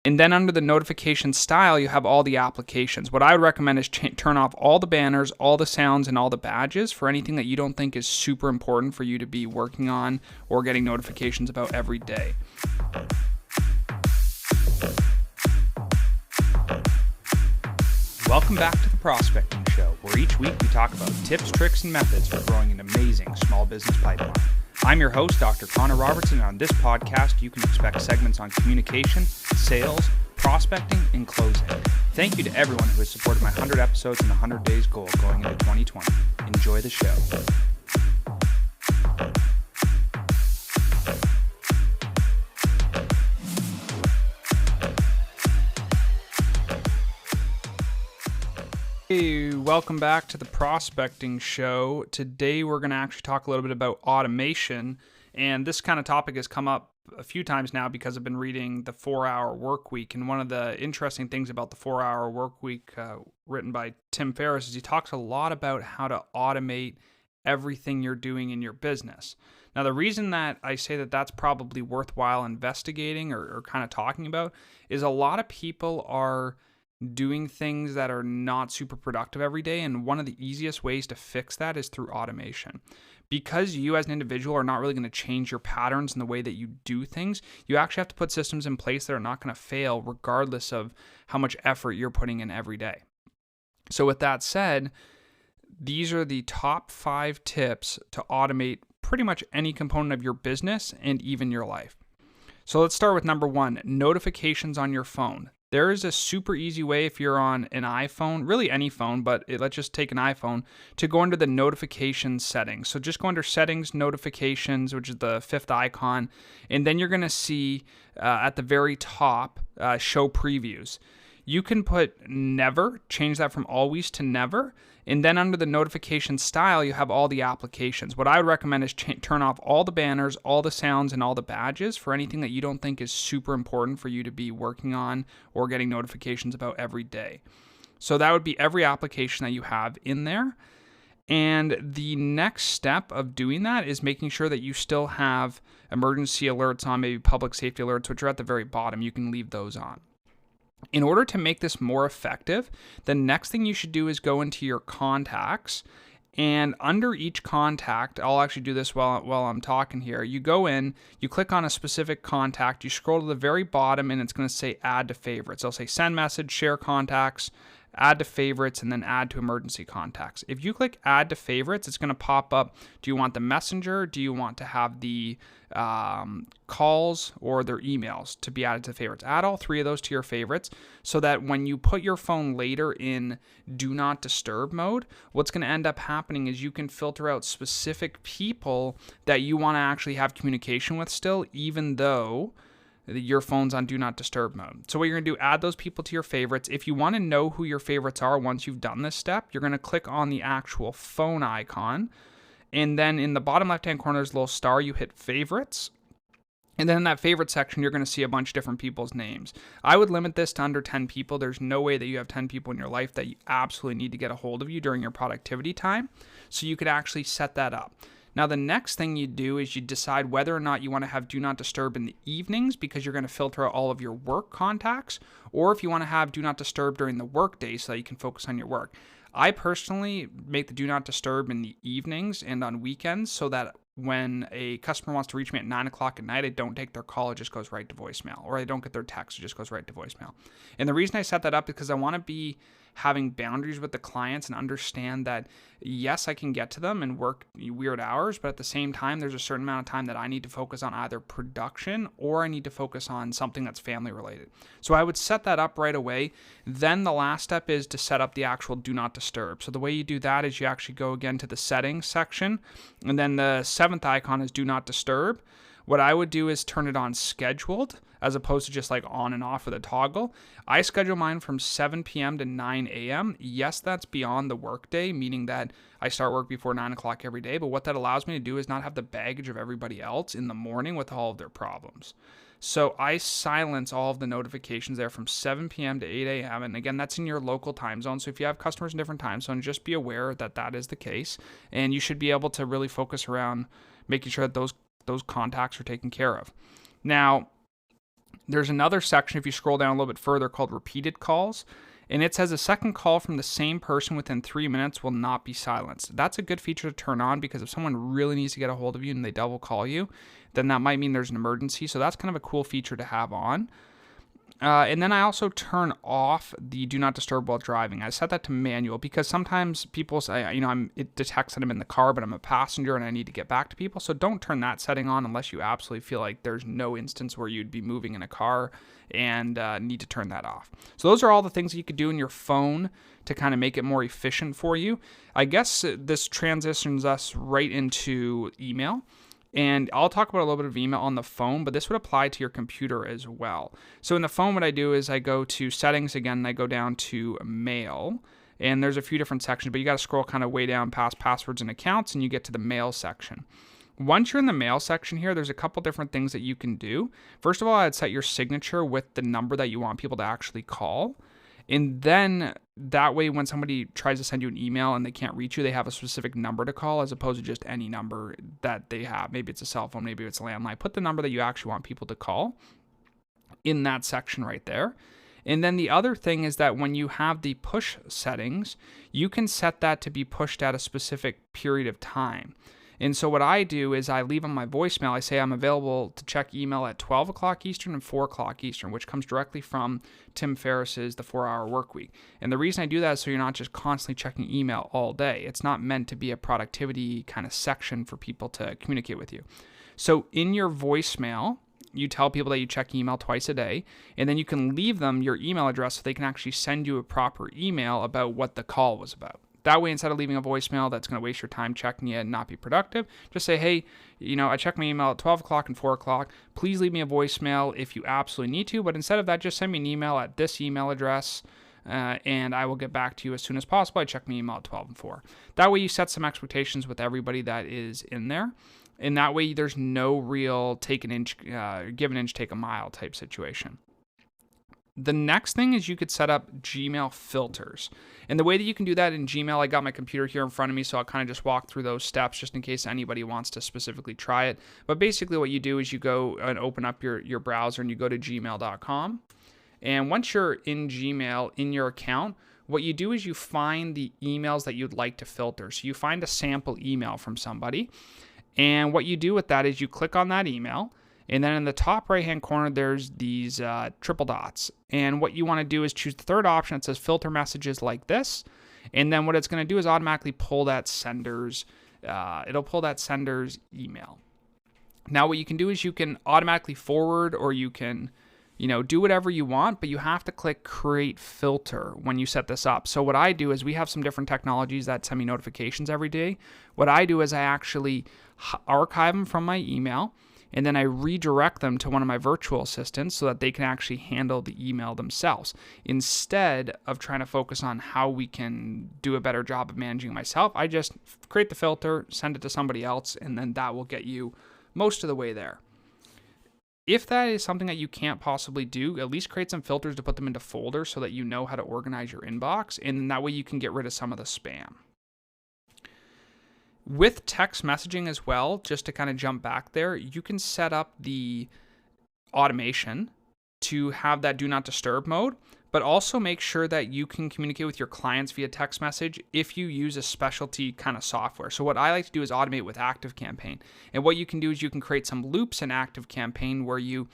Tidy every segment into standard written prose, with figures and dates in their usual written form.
And then under the notification style, you have all the applications. What I would recommend is turn off all the banners, all the sounds, and all the badges for anything that you don't think is super important for you to be working on or getting notifications about every day. Welcome back to the Prospecting Show, where each week we talk about tips, tricks, and methods for growing an amazing small business pipeline. I'm your host, Dr. Connor Robertson, and on this podcast, you can expect segments on communication, sales, prospecting, and closing. Thank you to everyone who has supported my 100 episodes and the 100 days goal going into 2020. Enjoy the show. Hey, welcome back to the Prospecting Show. Today we're going to actually talk a little bit about automation, and this kind of topic has come up a few times now because I've been reading The 4-Hour Workweek, and one of the interesting things about The 4-Hour Workweek written by Tim Ferriss is he talks a lot about how to automate everything you're doing in your business. Now, the reason that I say that that's probably worthwhile investigating or kind of talking about is a lot of people are doing things that are not super productive every day, and one of the easiest ways to fix that is through automation. Because you as an individual are not really going to change your patterns in the way that you do things, you actually have to put systems in place that are not going to fail regardless of how much effort you're putting in every day. So with that said, these are the top 5 tips to automate pretty much any component of your business and even your life. So let's start with number 1, notifications on your phone. There is a super easy way if you're on an iPhone, really any phone, but let's just take an iPhone, to go under the notifications settings. So just go under settings, notifications, which is the 5th icon, and then you're going to see at the very top, show previews. You can put never, change that from always to never, and then under the notification style, you have all the applications. What I would recommend is turn off all the banners, all the sounds, and all the badges for anything that you don't think is super important for you to be working on or getting notifications about every day. So that would be every application that you have in there. And the next step of doing that is making sure that you still have emergency alerts on, maybe public safety alerts, which are at the very bottom. You can leave those on. In order to make this more effective, the next thing you should do is go into your contacts, and under each contact, I'll actually do this while I'm talking here. You go in, you click on a specific contact, you scroll to the very bottom, and it's going to say add to favorites. It'll say send message, share contacts, add to favorites, and then add to emergency contacts. If you click add to favorites, it's going to pop up. Do you want the messenger? Do you want to have the calls or their emails to be added to favorites? Add all 3 of those to your favorites so that when you put your phone later in do not disturb mode, what's going to end up happening is you can filter out specific people that you want to actually have communication with still, even though your phone's on do not disturb mode. So what you're going to do, add those people to your favorites. If you want to know who your favorites are once you've done this step, you're going to click on the actual phone icon. And then in the bottom left-hand corner, there's a little star. You hit favorites. And then in that favorite section, you're going to see a bunch of different people's names. I would limit this to under 10 people. There's no way that you have 10 people in your life that you absolutely need to get a hold of you during your productivity time. So you could actually set that up. Now, the next thing you do is you decide whether or not you want to have do not disturb in the evenings because you're going to filter out all of your work contacts, or if you want to have do not disturb during the work day so that you can focus on your work. I personally make the do not disturb in the evenings and on weekends so that when a customer wants to reach me at 9 o'clock at night, I don't take their call, it just goes right to voicemail, or I don't get their text, it just goes right to voicemail. And the reason I set that up is because I want to be having boundaries with the clients and understand that, yes, I can get to them and work weird hours, but at the same time, there's a certain amount of time that I need to focus on either production or I need to focus on something that's family related. So I would set that up right away. Then the last step is to set up the actual do not disturb. So the way you do that is you actually go again to the settings section, and then the 7th icon is do not disturb. What I would do is turn it on scheduled as opposed to just like on and off with a toggle. I schedule mine from 7 p.m. to 9 a.m. Yes, that's beyond the workday, meaning that I start work before 9 o'clock every day. But what that allows me to do is not have the baggage of everybody else in the morning with all of their problems. So I silence all of the notifications there from 7 p.m. to 8 a.m. And again, that's in your local time zone. So if you have customers in different time zones, just be aware that that is the case. And you should be able to really focus around making sure that those contacts are taken care of. Now, There's another section if you scroll down a little bit further called repeated calls. And it says a second call from the same person within 3 minutes will not be silenced. That's a good feature to turn on because if someone really needs to get a hold of you and they double call you, then that might mean there's an emergency. So that's kind of a cool feature to have on. And then I also turn off the do not disturb while driving. I set that to manual because sometimes people say, it detects that I'm in the car, but I'm a passenger and I need to get back to people. So don't turn that setting on unless you absolutely feel like there's no instance where you'd be moving in a car and need to turn that off. So those are all the things that you could do in your phone to kind of make it more efficient for you. I guess this transitions us right into email. And I'll talk about a little bit of email on the phone, but this would apply to your computer as well. So in the phone, what I do is I go to settings again, and I go down to mail. And there's a few different sections, but you got to scroll kind of way down past passwords and accounts, and you get to the mail section. Once you're in the mail section here, there's a couple different things that you can do. First of all, I'd set your signature with the number that you want people to actually call. And then that way, when somebody tries to send you an email and they can't reach you, they have a specific number to call as opposed to just any number that they have. Maybe it's a cell phone, maybe it's a landline. Put the number that you actually want people to call in that section right there. And then the other thing is that when you have the push settings, you can set that to be pushed at a specific period of time. And so what I do is I leave on my voicemail, I say I'm available to check email at 12 o'clock Eastern and 4 o'clock Eastern, which comes directly from Tim Ferriss's The 4-Hour Workweek. And the reason I do that is so you're not just constantly checking email all day. It's not meant to be a productivity kind of section for people to communicate with you. So in your voicemail, you tell people that you check email twice a day, and then you can leave them your email address so they can actually send you a proper email about what the call was about. That way, instead of leaving a voicemail that's going to waste your time checking it and not be productive, just say, hey, I check my email at 12 o'clock and 4 o'clock. Please leave me a voicemail if you absolutely need to. But instead of that, just send me an email at this email address, and I will get back to you as soon as possible. I check my email at 12 and 4. That way, you set some expectations with everybody that is in there. And that way, there's no real take an inch, give an inch, take a mile type situation. The next thing is you could set up Gmail filters. And the way that you can do that in Gmail, I got my computer here in front of me, so I'll kind of just walk through those steps just in case anybody wants to specifically try it. But basically what you do is you go and open up your browser and you go to gmail.com. And once you're in Gmail, in your account, what you do is you find the emails that you'd like to filter. So you find a sample email from somebody. And what you do with that is you click on that email. And then in the top right-hand corner, there's these triple dots. And what you want to do is choose the third option. It says filter messages like this. And then what it's going to do is automatically pull that sender's, it'll pull that sender's email. Now what you can do is you can automatically forward, or you can, do whatever you want, but you have to click create filter when you set this up. So what I do is we have some different technologies that send me notifications every day. What I do is I actually archive them from my email, and then I redirect them to one of my virtual assistants so that they can actually handle the email themselves, instead of trying to focus on how we can do a better job of managing myself. I just create the filter, send it to somebody else, and then that will get you most of the way there. If that is something that you can't possibly do, at least create some filters to put them into folders so that you know how to organize your inbox, and that way you can get rid of some of the spam. With text messaging as well, just to kind of jump back there, you can set up the automation to have that do not disturb mode, but also make sure that you can communicate with your clients via text message if you use a specialty kind of software. So what I like to do is automate with ActiveCampaign. And what you can do is you can create some loops in ActiveCampaign where you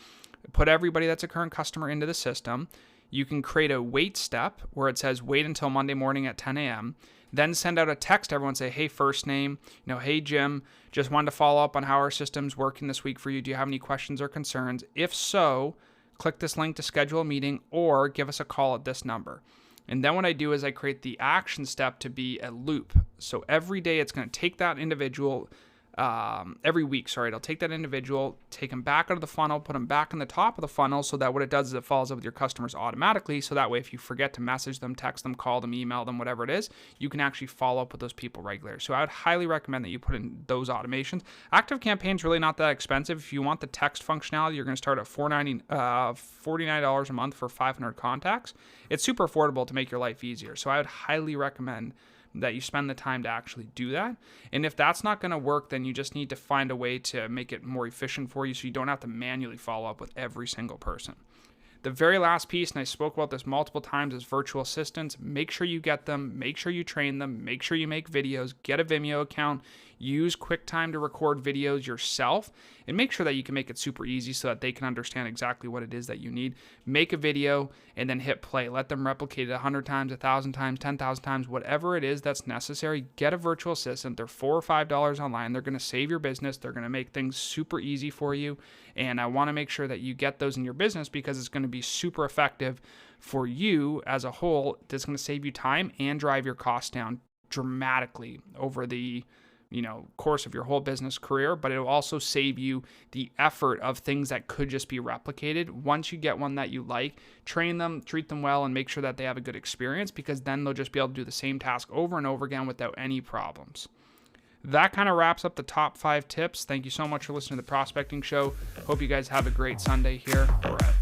put everybody that's a current customer into the system. You can create a wait step where it says wait until Monday morning at 10 a.m., then send out a text to everyone, say, hey, first name, hey, Jim, just wanted to follow up on how our system's working this week for you. Do you have any questions or concerns? If so, click this link to schedule a meeting or give us a call at this number. And then what I do is I create the action step to be a loop. So every day it's going to take that individual, every week, it'll take that individual, take them back out of the funnel, put them back in the top of the funnel, so that what it does is it follows up with your customers automatically. So that way, if you forget to message them, text them, call them, email them, whatever it is, you can actually follow up with those people regularly. So I would highly recommend that you put in those automations. ActiveCampaign is really not that expensive. If you want the text functionality, you're going to start at $49 a month for 500 contacts. It's super affordable to make your life easier. So I would highly recommend that you spend the time to actually do that. And if that's not going to work, then you just need to find a way to make it more efficient for you so you don't have to manually follow up with every single person. The very last piece, and I spoke about this multiple times, is virtual assistants. Make sure you get them, make sure you train them, make sure you make videos, get a Vimeo account, use QuickTime to record videos yourself, and make sure that you can make it super easy so that they can understand exactly what it is that you need. Make a video and then hit play. Let them replicate it 100 times, 1,000 times, 10,000 times, whatever it is that's necessary. Get a virtual assistant. They're $4 or $5 online. They're going to save your business. They're going to make things super easy for you. And I want to make sure that you get those in your business because it's going to be super effective for you as a whole. That's going to save you time and drive your costs down dramatically over the course of your whole business career, but it'll also save you the effort of things that could just be replicated. Once you get one that you like, train them, treat them well, and make sure that they have a good experience, because then they'll just be able to do the same task over and over again without any problems. That kind of wraps up the top 5 tips. Thank you so much for listening to the Prospecting Show. Hope you guys have a great Sunday here. All right.